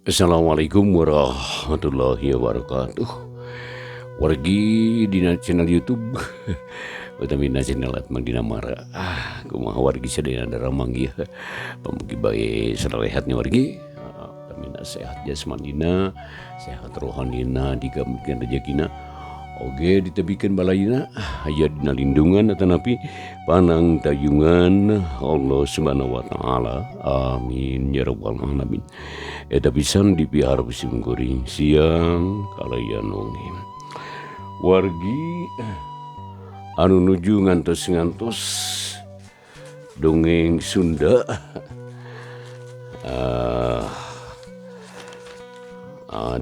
Assalamualaikum warahmatullahi wabarakatuh. Wargi dina channel YouTube utamina channel at Dina Mara. Kumaha wargi sadaya daramang ieu. Pamugi bae sarehatnya wargi. Utamina sehat jasmanina, sehat rohanina, digamikeun rezekina. Oge ditebikeun balaina aya dina lindungan atanapi panang tayungan Allah Subhanahu wa taala. Amin ya rabbal alamin. Eta pisan dipihar beusim kuring siang kalayan nongi. Wargi anu nuju ngantos dongeng Sunda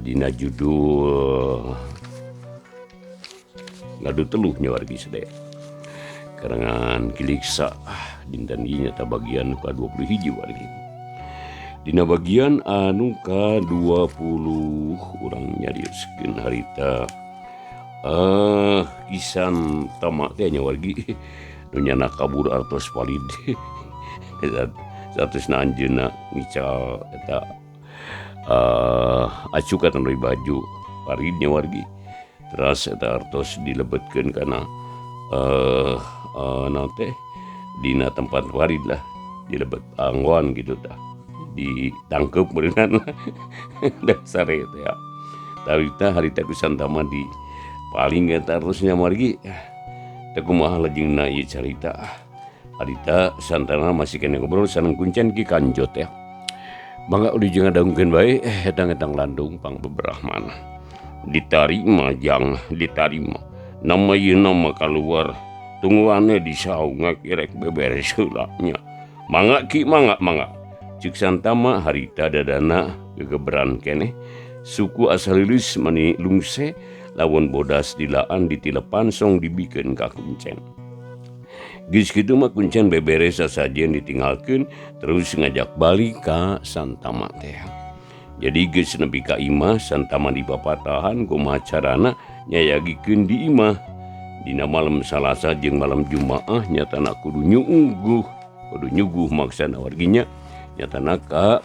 dina judul ngadu teluhnya wargi sedaya karangan Kiliksa dinten ieu nyata bagian ka-21 wargi. Dina bagian anu ka-20 urang nyarioskeun harita kisan tamak teh nya wargi nu nyana kabur artos palid satusna anjeunna ngical eta acukan dari baju paridnya wargi. Terus eta artos dilebetkeun kana teh dina tempat parid lah dilebet anggon gitu tah ditangkep berenang dasar eta ya. Tarita harita kusantama di paling eta terusnya margi teu kumaha lajengna ieu carita. Harita santana masih kene ngobrol sareng kuncen Ki Kanjot ya. Mangga uli jeung ngadangkeun bae hedang-hedang landung pang beberahman. Ditarima jang ditarima nama ieu nama kaluar tungguannya disaungak irek beberes heula nya. Mangga Ki mangga cik santama harita dadana gegebran keneh suku asalilis mani lungse lawan bodas dilaan ditilepan song dibikeun ka kuncen. Geus kitu mah kuncen beberes sasajen ditinggalkeun terus ngajak balik ka santama teh. Jadi geus nepi ka imah santama dipapatahan kumaha carana nyayagikeun di imah. Dina malam Salasa jeung malam Jumaah nyatana kudu nyuguh maksana warginya nyatana ka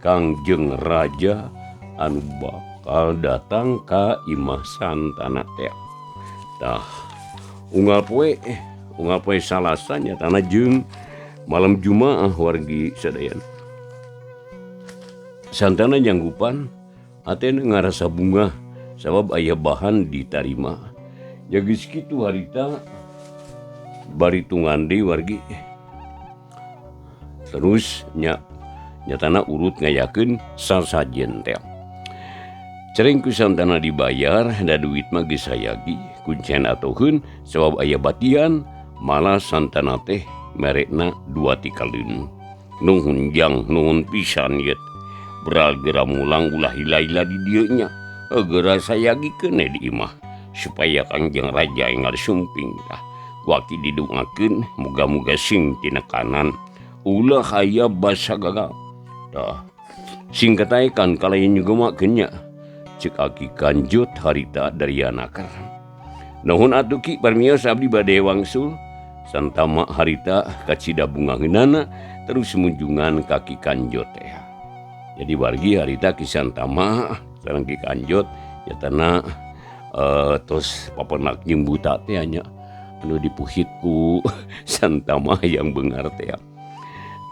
Kangjeng Raja anu bakal datang ka imah santana teh. Tah unggal poe Salasa nyatana jeung malam Jumaah wargi sadayan. Santana nyanggupan atena ngarasa bunga sabab aya bahan ditarima. Ya geus kitu harita baritungan deui wargi. Terus nyatana urut ngayakeun sasajen teh. Cereng ku santana dibayar da duit mah geus hayagi kuncen atoheun sabab aya batian malah santana teh merekna 2 tikaleun. Nuhun jang nuhun pisan ieu. Beral gera mulang ulah hila-hila di dieu nya. Geura sayagikeun di imah supaya Kangjeng Raja enggal sumping tah. Waki didoakeun muga-muga sing tinekanan ulah aya basa gagal. Tah singkat ae kan kalayan nyugemakeun nya ceuk Aki Kanjot harita dari anakar. Nuhun atuh Ki parmios abdi bade wangsul santama harita kacida bunga heunana terus munjungan ka Ki Kanjot teh. Jadi wargi harita Ki Santama sareng Ki Kanjot nyatana tos papernak nyembuta teh nya anu dipuhit ku Santama yang beungar teh.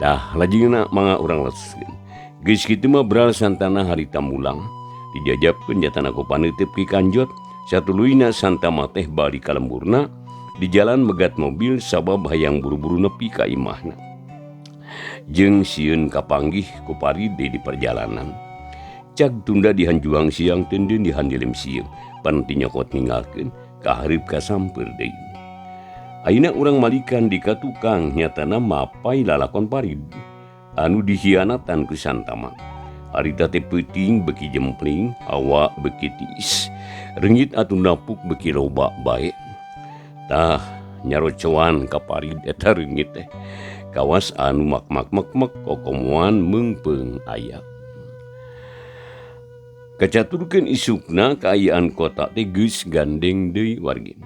Tah lajengna mangga urang leskeun. Geus kitu mah beral santana harita mulang dijajabkeun nyatana ku paneuteup Ki Kanjot satuluyna Santama teh bali ka lemburna di jalan megat mobil sabab hayang buru-buru nepi ka imahna. Jeung sieun kapanggih ku paride di perjalanan. Cag tunda dihanjuang siang teudeun dihandelem sieun pan ti nyokot ninggalkeun ka hareup kasamper deui. Ayeuna urang malikan di ka tukang nyatana mapai lalakon parid anu dihianatan ku Santama. Harita teh peuting beki jempling, awak beki tiis, reungit atuh napuk beki loba bae. Tah nyarocoan ka parid eta reungit teh. Kawas anu mak kokomuan meungpeung aya. Kacaturkeun isukna kaayaan kota teh geus gandeng deui wargi.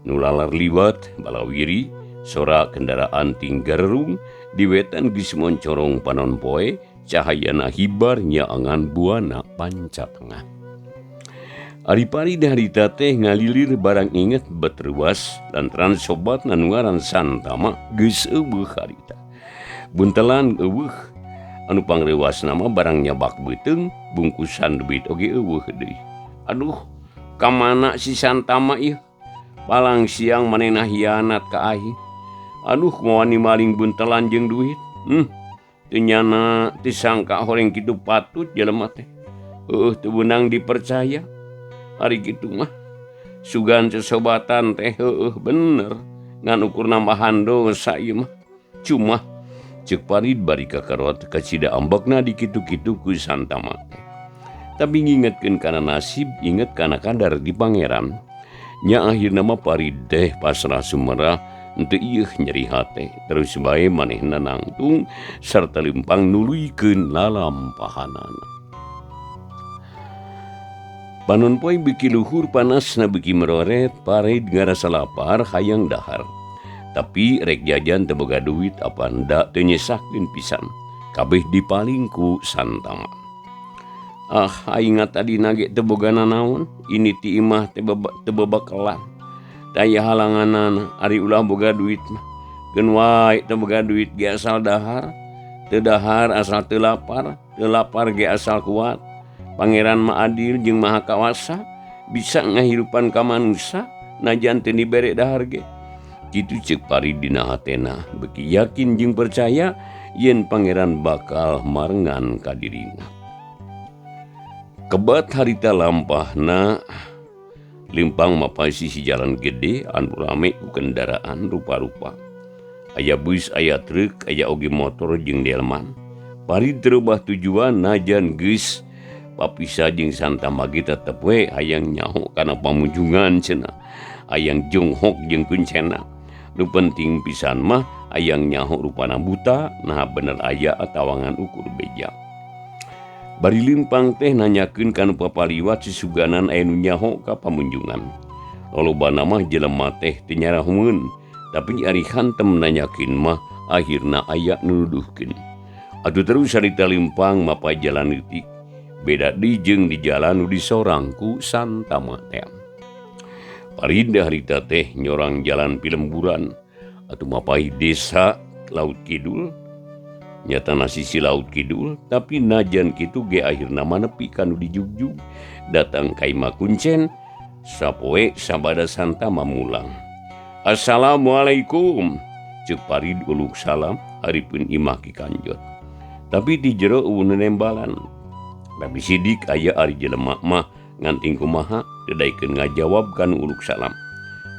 Nu lalar liwat balawiri sora kendaraan tinggarung di wetan geus moncorong panon poe cahayana hibarnya angan buana panca tengah. Ari parid harita teh ngalilir barang inget betruas lantaran sobat nanuaran santama geus eueuh harita. Buntelan eueuh anu pangrewas nama barang nyabak beuteung bungkusan duit oge eueuh deui. Aduh, kamana si santama ieu? Palang siang manehna hianat ka aing. Aduh, ngawani maling buntelan jeung duit. Teu nyana teu sangka horeng kitu patut jelema teh. Teu beunang dipercaya. Hari gitu mah sugan sesobatan teh bener ngan ukur nambahan dosa ieu mah. Cuma ceuk parid bari kakarot kacida ambekna di kitu-kitu ku santama teh. Tapi ngingetkeun kana nasib, inget kana kadar di pangeran. Nya akhirna mah parid teh pasrah sumerah henteu ieuh nyeri hate. Terus bae manehna nangtung sarta lempang nuluykeun lalampahanana. Panon poe beki luhur panasna beki meroret, parid ngarasa lapar hayang dahar. Tapi rek jajan teu boga duit apa nda teu nyesakeun pisan. Kabeh dipaling ku santama. Aing tadi nage teu boga nanaon, ini ti imah teu bebakalan. Taya halanganana ari ulah boga duit mah. Geun wae teu boga duit ge asal dahar. Teu dahar asal teu lapar ge asal kuat. Pangeran mah adil jeung maha kawasa, bisa ngahirupan ka manusia najan teu dibere dahar ge. Kitu ceuk parid dina hatena, beki yakin jeung percaya yen pangeran bakal marengan ka dirina. Kebat harita lampahna limpang mapasi si jalan gede anu rame ku kendaraan rupa-rupa. Aya bus, aya truk, aya oge motor jeung delman. Parid terubah tujuan najan geus papisa jeung santama ge tetep we hayang nyaho kana pamunjungan cenah. Hayang jonghok jeung kuncenna. Nu penting pisan mah hayang nyaho rupana buta, nah bener aya atawangan ukur beja. Bari limpang teh nanyakeun kana papaliwat sisuganan aya nu nyaho ka pamunjungan. Lolobana mah jelema teh teu nyarahueun, tapi ari hantem nanyakeun mah akhirna aya nu nuduhkeun. Atuh terus harita limpang mapa jalan leutik. Beda di jeung di jalan nu disorang ku santama teh. Parid harita teh nyorang jalan Pilemburan atuh mapai desa Laut Kidul. Nyatana sisi Laut Kidul, tapi najan kitu ge akhirna manepi kanu dijugjug datang ka imah kuncen sapoe sabada santama mulang. Assalamualaikum, ceuk parid uluk salam haripun imah ki kanjot. Tapi di jero eueuh nembalan. Tapi sidik aya ari jelema mah nganting kumaha dedaikeun ngajawab kanu uluk salam.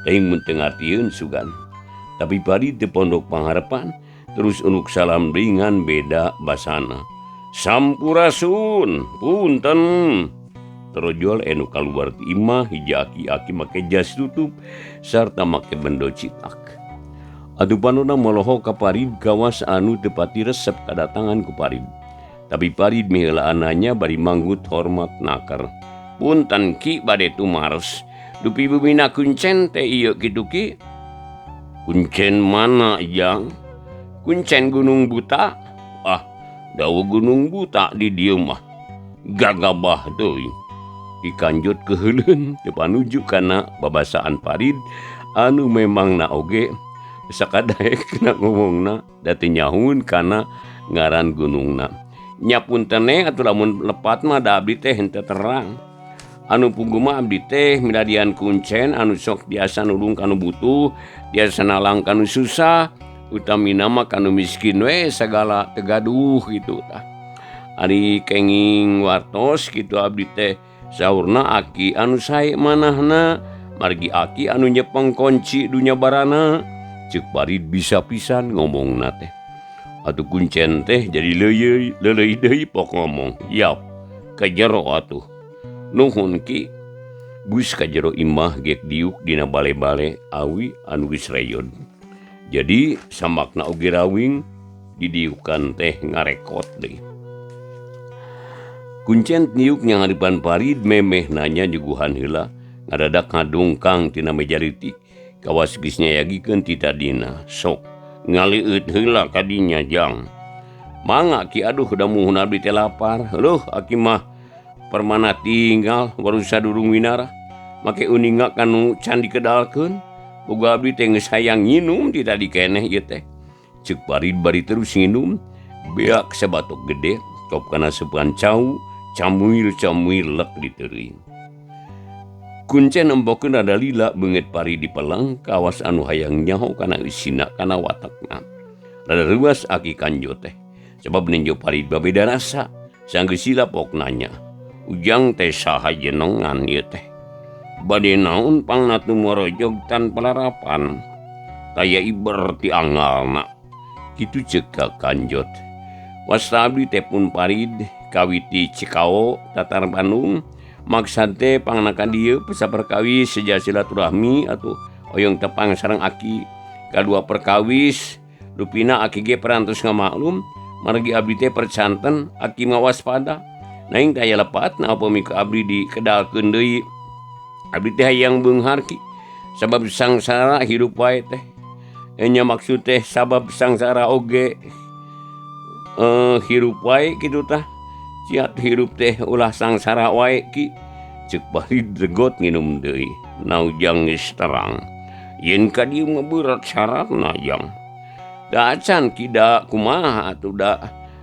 Teuing mun teu ngartieun sugan. Tapi parid teu pondok pangharepan terus uluk salam dengan beda basana. Sampurasun, punten. Terojol enu kaluar ti imah hiji aki-aki make jas tutup sarta make bendo citak. Atuh panonna moloho ka parid gawas anu teu pati resep kadatangan ku parid. Tapi parid mihelaananya bari manggut hormat nakar. Punten ki bade tumaros. Dupi bumina kuncen teh ieu kitu ki. Kuncen mana yang? Kuncen Gunung Buta? Dawa Gunung Buta di dieu mah. Gagabah deui. Ikanjut keheuleun teu panuju kana babasaan parid anu memangna oge sakadaek na ngomongna da teu nyahoun kana ngaran gunungna. Nya punten atuh lamun lepat mah da abdi teh henteu terang. Anu punggu mah abdi teh miladian kuncen anu sok biasa nulung kanu butuh, biasa nalang kanu susah, utamina mah kanu miskin we sagala teu gaduh gitu tah. Ari kenging wartos kitu abdi teh saurna aki anu sae manahna, margi aki anu nyepeng kunci dunya barana. Ceuk parid bisa pisan ngomongna teh. Atuh kuncen teh jadi leuleui deui pok ngomong. Yap, ka jero atuh. Nuhun ki. Bus ka jero imah gek diuk dina bale-bale awi anu geus reyon. Jadi samakna oge rawing didiukan teh ngarekot deui. Kuncen niuk nyangaripan parid memeh nanya nyuguhan heula ngadadak ngadongkang tina meja leutik. Kawas geus nyayagikeun ti tadina. Sok ngaliut heula ka dinya jang. Mangga Ki aduh udah muhun abdi teh lapar. Heuh aki mah permana tinggal baru sadurung winara. Make uninga kanu can dikedalkeun. Boga abdi teh geus hayang nginum ti tadi keneh ieu teh. Ceuk Parid bari terus nginum. Beak sabatok gede top kana sepan cau camuil lek diteureung. Kuncen embokeun rada lila beungeut Parid dipelang kawas anu hayang nyaho kana isina kana watakna. Rada ruas aki kanjo teh. Sebab ninjo Parid babeda rasa. Sanggeus sila pok nanya. Ujang teh saha jenengan ieu teh. Bade naon pangna teu morojog tan pelarapan. Taya iber ti angalna. Kitu ceuk ka kanjot. Wasta abdi teh pun Parid kawiti Cikao Tatar Bandung. Maksad teh pangna ka dieu pesa perkawis seja silaturahmi atuh oyong tepang sareng aki kadua perkawis rupina aki ge perantos ngamaklum margi abdi teh percanten aki mawaspada naing taya lepatna upami ka abdi dikedalkeun deui abdi teh hayang beunghar ki sabab sangsara hirup wae teh nya maksud teh sabab sangsara oge hirup wae kitu tah ciat hirup teh ulah sangsara wae ki ceuk Parid regot nginum deui naujang geus terang yen ka dieu mah berat syaratna jang da acan ki da kumaha atuh da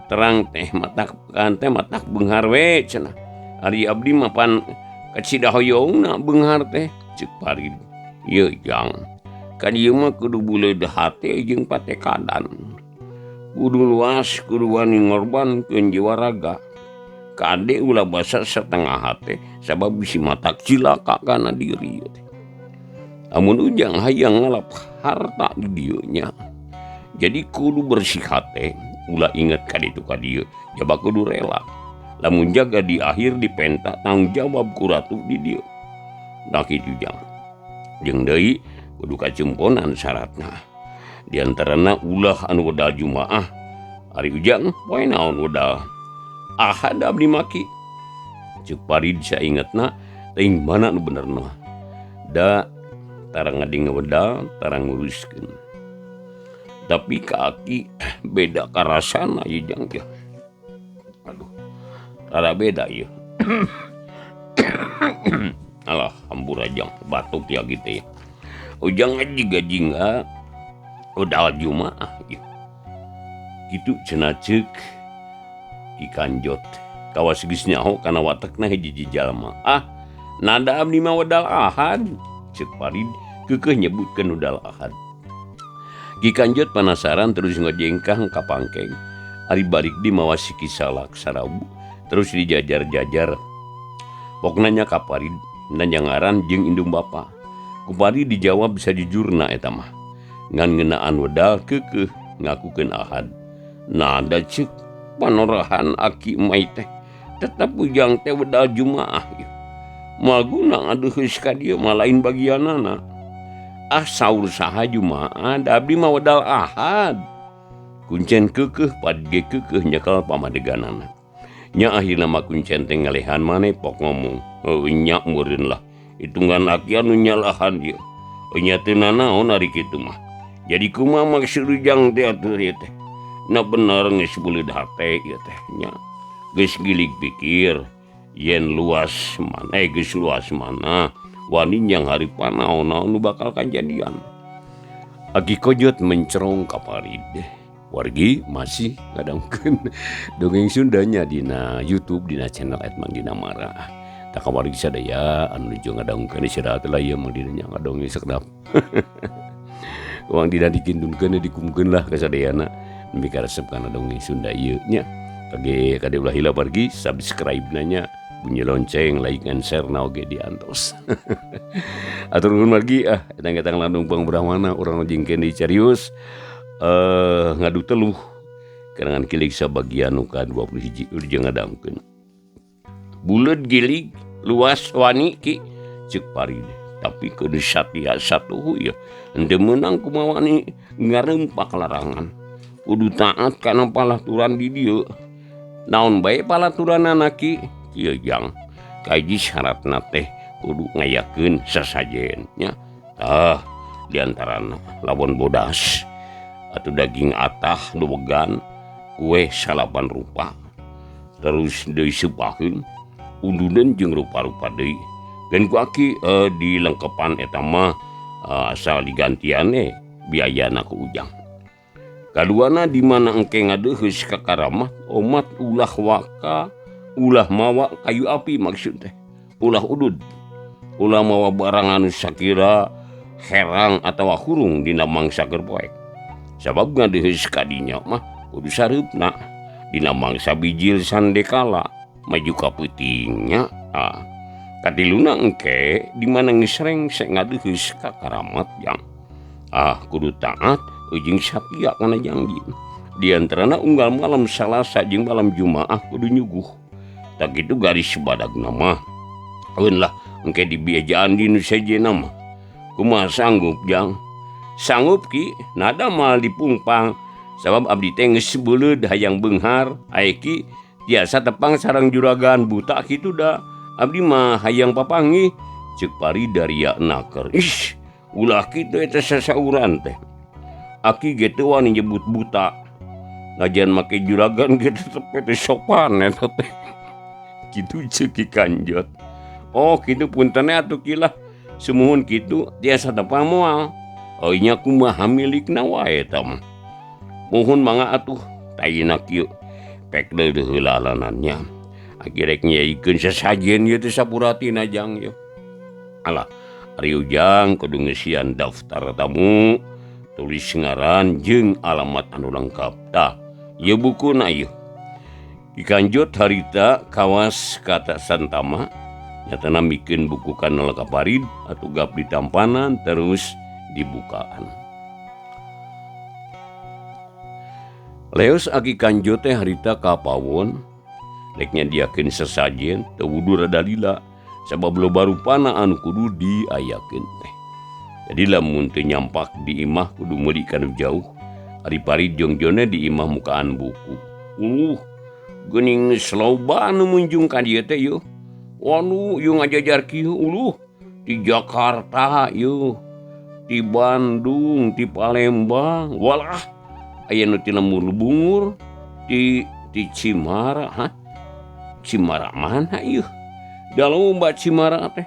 terang teh matak kan teh matak beunghar we cenah ari abdi mah pan kacidahoyongna beunghar teh ceuk Parid ieu jang ka dieu mah kudu buleud hate jeung patekadan kudu luas kudu wani ngorbankeun jiwa raga kade ulah basa setengah hate sabab bisi matak cilaka kana diri amun ujang hayang ngalap harta di dieu nya jadi kudu bersih hate ulah inget ka ditu ka dieu jaba kudu rela lamun jaga di akhir dipenta tanggung jawab ku ratu di dieu da kitu jang jeung deui kudu kacumponan syaratna di antarana ulah anu wedal Jumaah ari ujang poe naon wedal Ahad abdi maki ceuk Parid saingetna teuing mana nu benerna da tarang ngading wedal tarang nguruskeun tapi ka aki beda ka rasana ieu jang teh aduh rada beda ieu alah hampura jang batuk ya gitu ya ujang gaji-gajinga wedal Jumaah ieu kitu cenah ceuk Ki kanjot kawas geus nyaho kana watakna hiji jalma nada abdi mah wedal Ahad ceuk Parid keukeuh nyebutkeun wedal Ahad Ki kanjot penasaran terus ngojengkang ka pangkeng ari barik di mawa siki salak sarabu terus dijajar-jajar pokna nya ka Parid nanyangaran jeung indung bapa ku Parid dijawab sajujurna eta mah ngan ngeunaan wedal keukeuh ngakukeun Ahad nada ceuk panorahan aki mai teh tetep ujang teh wedal Jumaah ieu moal guna ngaduheus ka dieu mah lain bagianana saur saha Jumaah da abdi mah wedal Ahad kuncen keukeuh Parid ge keukeuh nyekel pamadeganana nya akhirna mah kuncen teh ngalehan maneh pok ngomong nya meureun lah hitungan aki anu nyalahan ieu nya teu nanaon ari kitu mah jadi kumaha maksud ujang teh atuh ieu teh na bener geus buleud hate ieu teh nya geus gilig pikir yen luas mana geus luas mana wani yang haripan naon-naon nu bakal kajadian Aki Kojot mencerong ka Parid wargi masih ngadangkeun dongeng Sundanya dina YouTube dina channel @Mangdina Mara tak wargi sadaya anu nuju ngadangkeun istirahat lah ieu Mangdina nya ngadongeng sakedap uang dina dikindunkeun dikumkeun lah ka sadayana mika resep kana dongeng Sunda ieu nya kade ulah hila pergi subscribe nanya bunyi lonceng like and share na oge diantos atur nuhun margi etang-etang landung Bang Brahmana urang jingkeun di carios ngadu teluh kerangan kilig sabagian nu ka-21 urang ngadangkeun buleud gilig luas wani ki ceuk Parid tapi kudu satya satuhu ya henteu meunang kumaha wani ngarempak larangan kudu taat kana palaturan di dieu naon bae palaturanna ki ieu jang kaji syaratna teh kudu ngayakeun sasajen nya di antarana lawan bodas atuh daging atah luwegan kue salapan rupa terus deui sepaheun undunan jeung rupa-rupa deui dan ku aki dilengkepan eta mah asal digantiane biayana ku ujang. Kaduana di mana engke ngadeuheus ka Karamat omat ulah waka ulah mawa kayu api maksud teh ulah udud ulah mawa barang anu sakira herang atawa hurung dina mangsa keur poek sabab ngadeuheus ka dinya mah kudu sareupna dina mangsa bijil sandekala maju ka peutingnya katiluna engke di mana geus rengsek ngadeuheus ka Karamat jang kudu taat jeung satia kana janji di antarana unggal malam Salasa jeung malam Jumaah kudu nyuguh tak kitu garis badagna mah eun lah engke dibiajaan di nu sejenna mah kumaha sanggup jang sanggup ki nada mal dipungpang sabab abdi teh geus beuleud hayang beunghar aeki tiasa tepang sareng juragan buta kitu da abdi mah hayang papanggih ceuk Paridaria naker ulah kitu eta sasauran teh aki ge teu wani nyebut buta ngajian make juragan ge tetep teh sopan eta teh kitu ceuk Ki Kanjot kitu punten atuh kilah sumuhun kitu tiasa tepang moal nya kumaha milikna wae eta mah mohon mangga atuh tayina kieu pek deuleuh heula lanannya rek nyaikeun sasajen ieu teh sapuratina jang yo alah ari ujang kudu ngeusian daftar tamu tulis ngaran jeung alamat anu lengkap tah ieu bukuna ieu Ki Kanjot harita kawas kata Santama nyatana mikeun buku kana lengkap Parid atuh gap ditampanan terus dibukaan leos Ki Kanjot teh harita ka pawon rek nyadiakeun sesajen teu wudu rada lila sabab loba rupana anu kudu diayakeun teh jadi lamun teu nyampak di imah kudu meuli kanu jauh ari Parid jongjonna di imah mukaan buku geuning sloba anu munjung ka dieu teh yeuh wanu ieu ngajajar kieu di Jakarta yeuh di Bandung di Palembang walah aya nu ti Lembur Bungur di Cimara Cimara mana ieu da lomba Cimara teh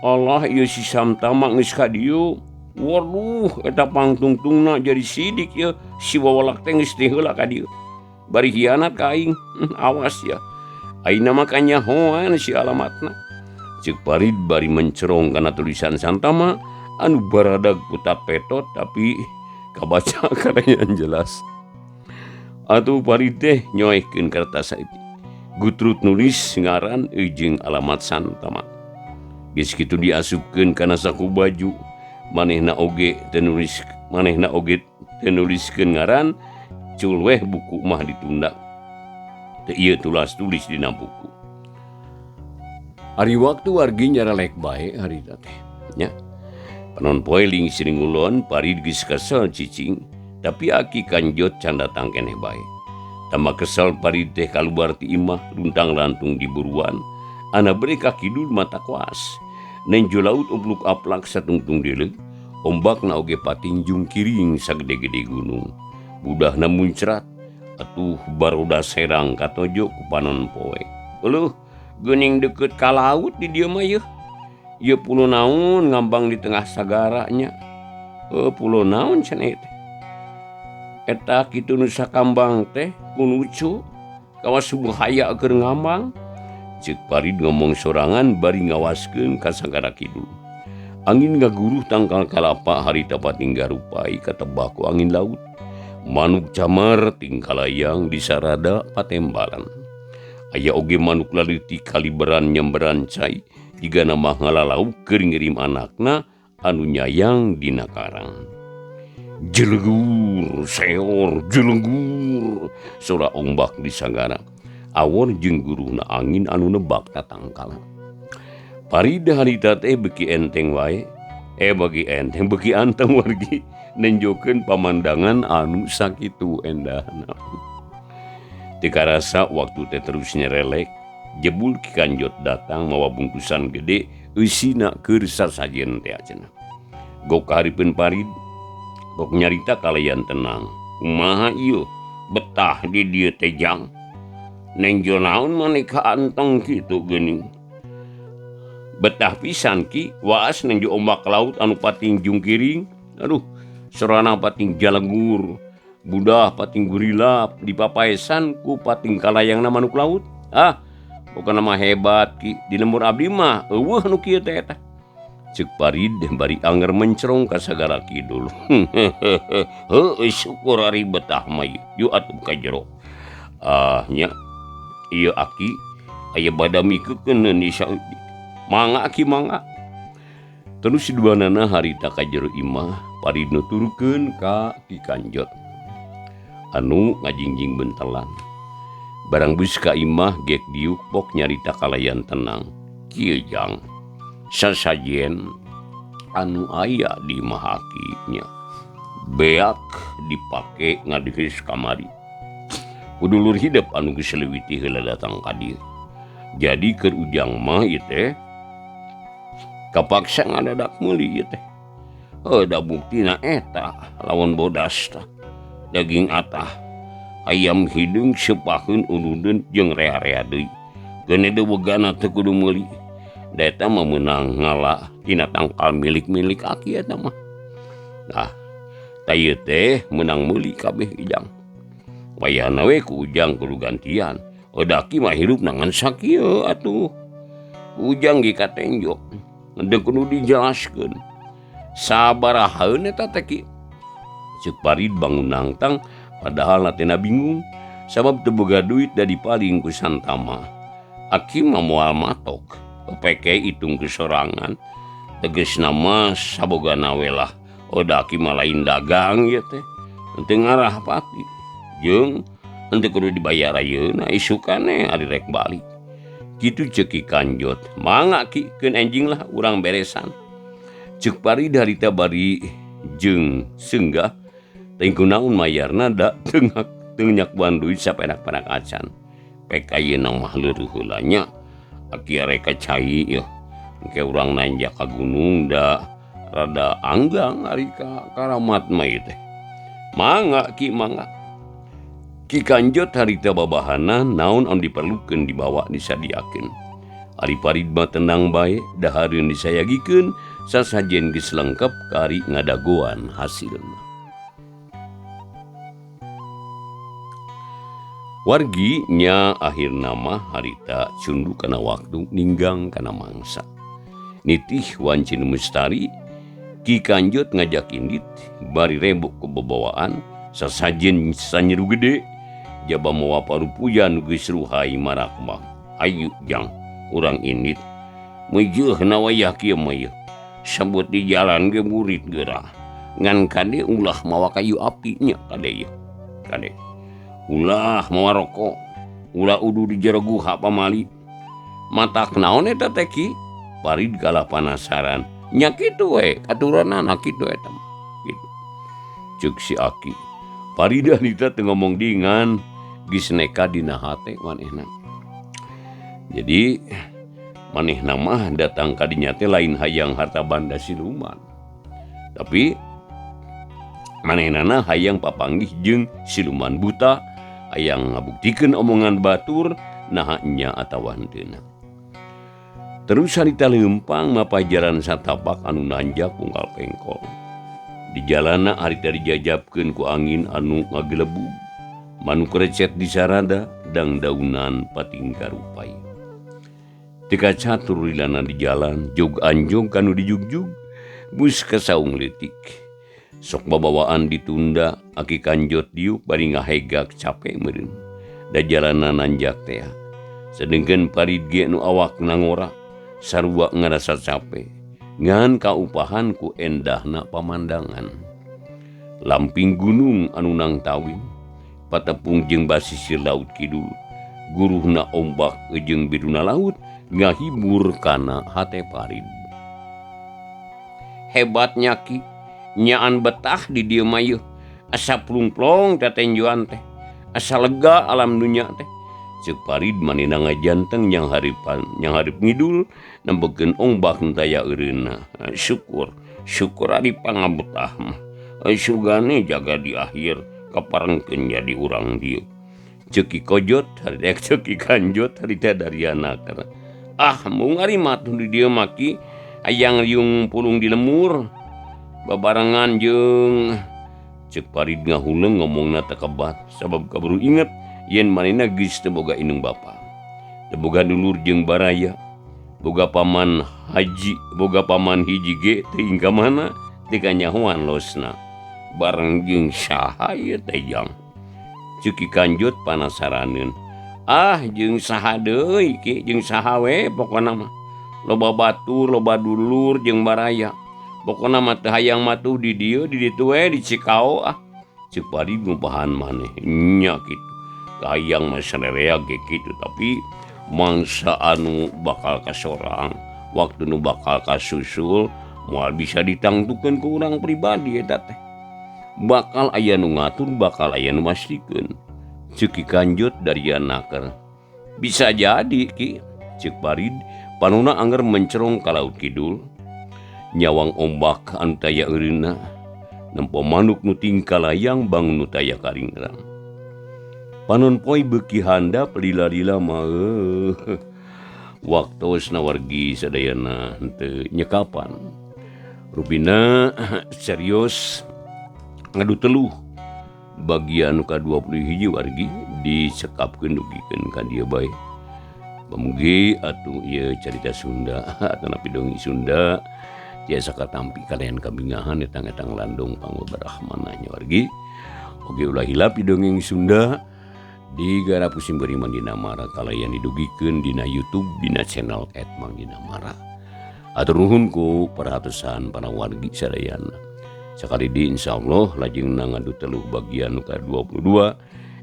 Allah ieu si Santama geus ka dieu waduh eta pangtungtungna jadi sidik ieu si wawalak teh geus teh heula ka dieu bari hianat ka aing awas ya ayeuna mah kanyahoan si alamatna ceuk Parid bari mencerong kana tulisan Santama anu baradag putat petot tapi kabaca kana yang jelas atuh Parid teh nyoekeun kertas saeutik gutrut nulis ngaran jeung alamat Santama geus kitu diasupkeun kana saku baju manehna oge teu nuliskeun ngaran cul weh buku mah ditunda teu ieu tulis dina buku ari waktu wargi nyarelek bae harita teh nya panon poe ling sering ulon Parid geus kesel cicing tapi Ki Kanjot can datang keneh bae tambah kesel Parid teh kalubar ti imah luntang lantung di buruan ana beri ka kidul mata kuas nenjo laut ubluk aplak satungtung deuleuh ombakna oge patinjung kiring sagede-gede gunung budahna muncrat atuh baroda serang katojo ku panon poe uluh geuning deukeut ka laut di dieu mah ieu pulo naon ngambang di tengah sagaranya pulo naon cenah teh eta kitu nu sakambang teh kunucu kawas bahaya keur ngambang ceuk Parid ngomong sorangan bari ngawaskeun ka sagara kidul angin ngaguruh tangkal kalapa harita pating garupai katebak ku angin laut manuk camar tingkalayang di sarada patembalan aya oge manuk laleutik kaliberan nyamberan cai jiga nama ngalalau keur ngirim anakna anu nyayang dina karang jelenggur seor jelenggur sora ombak di sagara awon jeung guruhna angin anu nebak tatangkalan Parid harita teh beki enteng wae bagi enteng beki anteng wargi nenjokeun pamandangan anu sakitu endahna teu karasa waktu teh terus nyerelek jebul Ki Kanjot datang mawa bungkusan gede eusina keur sasajen teh cenah gok hareupeun Parid gok nyarita kalayan tenang kumaha ieu betah di dieu teh Jang. Neng jo naon maneh kaanteng kitu geuning. Betah pisan ki waas neng jo ombak laut anu pating jungkiring. Aduh, sorana pating jalenggur. Budah pating gurilap dipapaesan ku pating kalayangna manuk laut. Bukan nama hebat ki di lembur abdi mah eueuh nu kieu teh eta. Ceuk Parid bari anger mencrong ka sagara kidul. Heuh syukur ari betah mah yu atuh ka jero. Nya ieu aki aya badami keukeun di Saudi. Mangga ki mangga. Terus duanana harita ka jero imah Parid nuturkeun ka Ki Kanjot. Anu ngajingjing bentelan. Barang bus ka imah gek diuk pok nyarita kalayan tenang. Kieu Jang. Sasajen anu aya di imah akinya. Beak dipake ngadegeus kamari. Kudulur hidup anu geus leuwiti heula datang ka dieu. Jadi keur ujang mah ieu teh kapaksa ngadadak meuli ieu teh. Da buktina eta lawan bodas tah. Daging atah ayam hidung sepaheun unudeun jeung rea-rea deui. Geuneuh wegana teu kudu meuli. Da eta mah meunang ngalah tina tangkal milik-milik aki eta mah. Nah, ta ieu teh meunang meuli kabeh Ijang. Wayahna we ku Ujang kudu gantian. Da aki mah hirup nangan sakieu atuh. Ujang ge katenjok. Deuk kudu dijelaskeun. Sabarahaeun eta teh ki. Ceuk Parid bangun nangtang padahal natena bingung sabab teu boga duit da dipaling ku Santama. Aki mah moal matok. Peke itung kesorangan tegesna mah sabogana we lah. Da aki mah lain dagang ieu teh. Henteu ngarah pati. Jeung henteu kudu dibayar ayeuna isukane ari rek balik. Kitu ceuk Ki Kanjot. Mangga ki keun enjing lah urang beresan. Ceuk Parid harita bari jeung seunggah teuing kunaon mayarna da teu nyak buan duit sapenak-penak acan. Pek ayeuna mah leureuk heula nya. Aki areka cai yeuh. Engke urang nanjak ka gunung da rada anggang ari ka karamat mah ieu teh. Mangga ki mangga. Ki Kanjot harita babahana naon anu diperlukeun dibawa disadiakeun. Ari Parid mah tenang bae dahareun disayagikeun sasajen geus lengkep ka ari ngadagoan hasilna. Wargi nya akhirna mah harita cundu kana waktu ninggang kana mangsa. Nitih wancin mustari Ki Kanjot ngajak indit bari rembuk ke bebawaan sasajen sanyeru gede jaba mawa parupuyan geus ruhai marak mah. Ayu Jang urang indit meujeuhna wayah kieu mah yeuh. Sambut di jalan ge murid geurah. Ngan kade ulah mawa kayu api nya kade yeuh. Kade ulah mawa rokok, ulah udu di jero guha pamali. Matak naon eta teh Ki? Parid kalah penasaran. Nya kitu we, katuranana kitu eta mah. Kitu. Ceuk si Aki. Parid harita teu ngomong dingan, geus neka dina hate manehna. Jadi manehna mah datang ka dinya teh lain hayang harta banda siluman. Tapi manehna hayang papanggih jeung siluman buta. Hayang ngabuktikeun omongan batur naha nya atawa henteuna. Terus harita leumpang mapajaran satapak anu nanjak unggal pengkol. Di jalanna harita dijajabkeun ku angin anu ngagelebug. Manuk recet di sarada dang daunan pating karupai. Teka catur rilana di jalan jog anjong kanu dijugjug bus kasaung leutik. Sok babawaan ditunda Aki Kanjot diuk bari ngahegak capek meureun. Da jalanna nanjak teh. Sedengkeun Parid ge nu awak nangora sarua ngarasa capek. Ngan kaupahan ku endahna pamandangan. Lamping gunung anu nang tawing patepung jeung basisir laut kidul. Guruhna ombak jeung biruna laut ngahibur kana hate Parid. Hebatnya Ki. Nyaan betah di dieu mah yeuh. Asa plung-plong tetenjuan teh. Asa lega alam dunya teh. Ceuk Parid manehna ngajanteng nyang harip ngidul nembekeun ombak taya eureunna. Syukur ari pangabetah mah. Sugane jaga di akhir kaparengkeun jadi urang dieu. Ceki kojot harita ceki kanjot harita Daryana karena mung ari matuh di dieu maki aya ngriung pulung di lemur babarengan jeung cek Parid ngahuleung ngomongna teu kebat sabab kaburu inget yen manehna geus teu boga indung bapa, teu boga dulur jeung baraya, boga paman haji, boga paman hiji ge teuing ka mana teu kanyahoan losna bareng jeung saha ieu teh jang. Ceki kanjut panasaraneun jeung saha deui ki jeung saha we pokona mah loba batur loba dulur jeung baraya pokona mah teu hayang matuh di dieu di ditu we di Cikao Cek Parid ngupahan maneh nya kitu kahayang mah sarerea ge kitu tapi mangsa anu bakal kasorang waktu nu bakal kasusul moal bisa ditangtukeun ku urang pribadi eta teh bakal aya nu ngatur bakal aya nu mastikeun. Ceki kanjut Daryana keur bisa jadi ki Cek Parid panuna anger mencerong ka laut kidul nyawang ombak anu taya eureunna nempo manuk nu tingkah layang bang nu taya karingrang panon poe beuki handap lila-lila mah waktosna wargi sadayana henteu nyekapan rupina serius ngadu teluh bagian ka-21 wargi disekapkeun dugikeun ka dieu bae. Pamugi atuh ieu carita Sunda atau napi dongeng Sunda tiasa katampi kalian kabingahan etang-etang landung pangobarahmana nya wargi. Oge ulah hilap di dongeng Sunda digarap Kusim Beri Mandina Mara kalayan didugikeun dina YouTube dina channel @Mandina Mara. Atur nuhun ku perhatosan para wargi sadayana. Sakali di insyaallah lajeng ngadu teluh bagian ka-22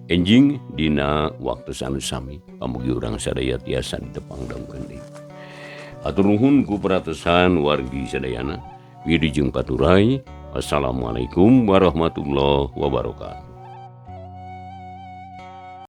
enjing dina waktu sanu sami pamugi urang sadaya tiasa ditepangdongkeun deui. Atur nuhun ku perhatosan wargi sadayana. Wilujeng paturai. Assalamualaikum warahmatullahi wabarakatuh.